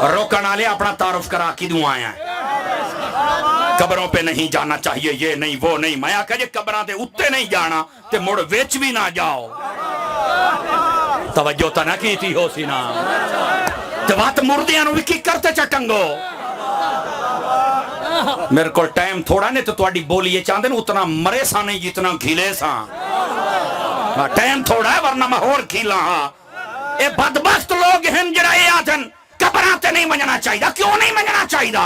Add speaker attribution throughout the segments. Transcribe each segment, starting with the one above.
Speaker 1: روکن والے اپنا تعارف کرا کی دوں آیا قبروں پہ نہیں جانا چاہیے یہ نہیں وہ نہیں میں آکھا جے قبراں دے اتے نہیں جانا تے مڑ ویچ بھی نہ جاؤ توجہ تا نہ کی تھی ہو سی نا تے وات مردیاں نو بھی کی کرتے چٹنگو میرے کو ٹائم تھوڑا نہیں تو تواڈی بولی یہ چاندے اتنا مرے سا نہیں جتنا کھیلے سا ٹائم تھوڑا ہے ورنہ میں اور کھیلا ہاں اے بدبخت لوگ ہیں جڑا اے آدن قبراں تے نہیں منجنا چاہیے کیوں نہیں منجنا چاہیے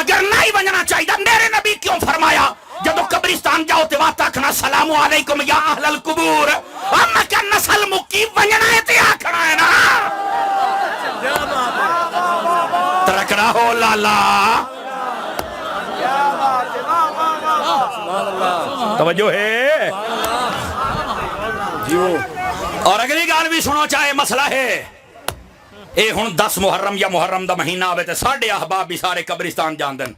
Speaker 1: اگر نہیں منجنا چاہیے میرے نبی کیوں فرمایا جدو قبرستان جاؤ تے وات آکھنا سلام علیکم یا اہل القبور اما کیا نسل مکی منجنا ہے تے آکھنا ہے نا ترکڑا ہو لالا توجہ ہے اور اگلی گال بھی سنو چاہے مسئلہ ہے اے ہن 10 محرم یا محرم دا مہینہ آوے تے ساڑھے احباب بھی سارے قبرستان جان دن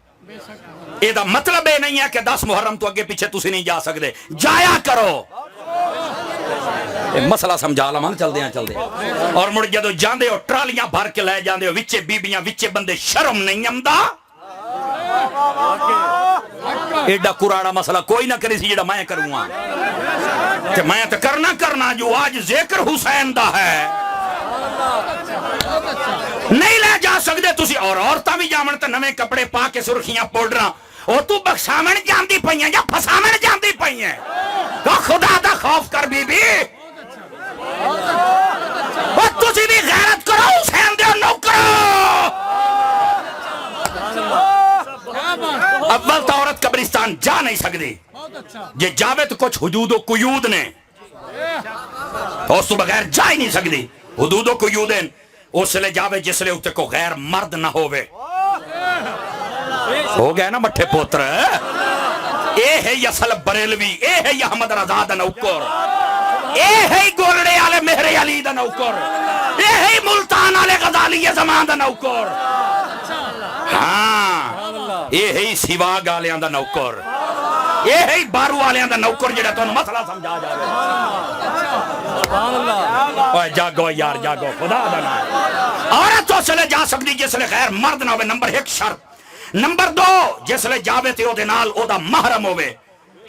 Speaker 1: اے دا مطلب اے نہیں ہے کہ 10 محرم تو اگے پیچھے تسی نہیں جا سکتے جایا کرو مسئلہ سمجھا لما چل دیا اور مڑ جدو جاندے ہو ٹرالیاں بھر کے لے جاندے ہو وچے بیبیاں وچے بندے شرم نہیں امدہ ایڈا قرآڑا مسئلہ کوئی نہ کری سی جڑا میں کروں گا کہ میں تو کرنا جو آج ذکر حسین دا ہے نہیں لے جا سکتے تسی اور عورتاں بھی جامن تے نویں کپڑے پا کے سرخیاں پوڈراں او تو بخشامن جاندی پئیاں یا پھسامن جاندی پئیاں تو خدا دا خوف کر بی بی او تسی بھی غیرت کرو حسین دے نو کرو اول تو عورت قبرستان جا نہیں سکتی یہ جاوے تو کچھ حدود و قیود نے اس تو بغیر جا ہی نہیں سکتی حدود و قیود ہیں اس لئے جاوے جس لئے اتے کو غیر مرد نہ ہوئے ہو گئے نا مٹھے پوتر اے ہے یا سلب بریلوی اے ہے یا حمد رضا دا نوکر اے ہے گولڑے آلے مہر علی دا نوکر اے ہے ملتان آلے غزالی زمان دا نوکر ہاں اے ہے سیوا گالیاں دا نوکر اے ہے بارو آلیاں دا نوکر جڑا تو مسئلہ سمجھا جاوے اوہ جاگو یار جاگو خدا دا نا عورت تو سلے جا سکتی جس لئے غیر مرد نہ ہوئے نمبر 1 شرط نمبر 2 جس لئے جاوے تے او دے نال او دا محرم ہوئے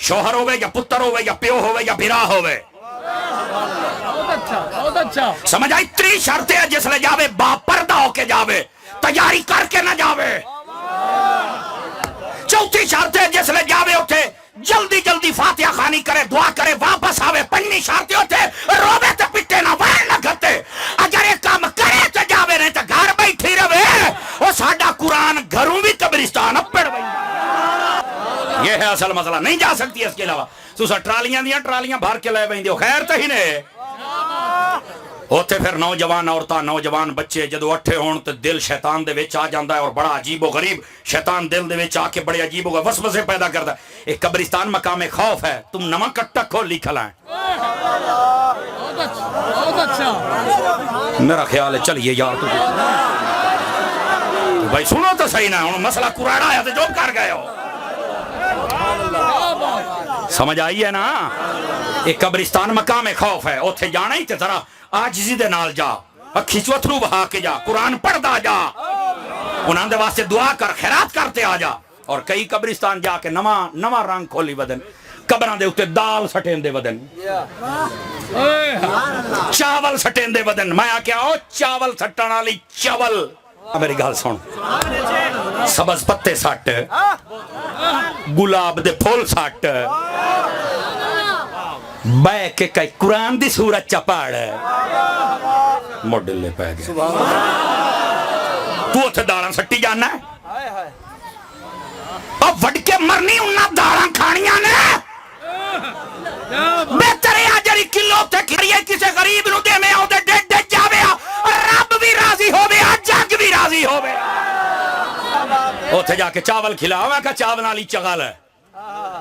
Speaker 1: شوہر ہوئے یا پتر ہوئے یا پیو ہوئے یا بھرا ہوئے سمجھ آئی 3 شرطیں ہیں جس لئے جاوے با پردہ ہو کے جاوے تیاری کر کے نہ جاوے 4 شرطیں جس لئے جاوے ہوتے جلدی جلدی فاتحہ خانی کرے دعا کرے واپس آوے 5 شرطیں ہوتے روبے تے پٹے نہ وائن نہ گھتے اگر ایک کام کرے تے جاوے نہیں تے گھر بیٹھی روے وہ ساڑھا قرآن گھروں بھی قبرستان اپڑ بھائی یہ ہے اصل مسئلہ نہیں جا سکتی اس کے علاوہ سوسا ٹرالیاں بھار کے لے بہن دیو خیر تہی نے ہوتے پھر نوجوان عورتاں نوجوان بچے جدو اٹھے ہون تو دل شیطان دے وچ آ جاندہ ہے اور بڑا عجیب و غریب شیطان دل دے وچ آ کے بڑے عجیب و وسوسے پیدا کرتا ہے ایک قبرستان مقام خوف ہے تم نمہ کٹا کھولی کھلائیں میرا خیال ہے چلیے یار تو بھائی سنو تو صحیح نہ مسئلہ قرآن آیا تو جو کر گئے ہو سمجھ آئی ہے نا ایک قبرستان مقام خوف ہے اوتھے جانا ہی تے ذرا آجزی دے نال جا اکھی چوتھرو بہا کے جا قرآن پڑھ دا جا انہاں دے واسطے دعا کر خیرات کرتے آ جا اور کئی قبرستان جا کے نواں رنگ کھولی بدن قبراں دے اتے دال سٹین دے بدن چاول سٹین دے بدن میں آکے آؤ چاول سٹن والی چاول میری گال سن سبز پتے سٹ گلاب دے پھول سٹ بے کے کئی قرآن دی سورت چپاڑ موڈل لے پہ گئے تو اتھے داڑاں سٹی جانا ہے اور وڈ کے مرنی انہا داڑاں کھانیاں نے بہتر ہے آجری کلو تے کھریے کسے غریب نو دے میں آؤ دے ڈیٹ ڈیٹ جاوے رب بھی راضی ہووے جگ بھی راضی ہووے اتھے جا کے چاول کھلاوے کا چاول والی چغل ہے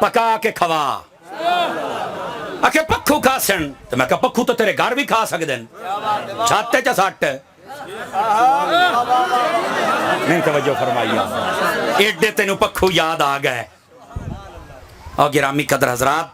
Speaker 1: پکا کے کھوا اکھے پکھو کھا سن تو میں کہا پکھو تو تیرے گھر بھی کھا سکتے ہیں چھاتے چا ساٹھتے نہیں توجہ فرمائیے ایڈے تینوں پکھو یاد آ گئے اور گرامی قدر حضرات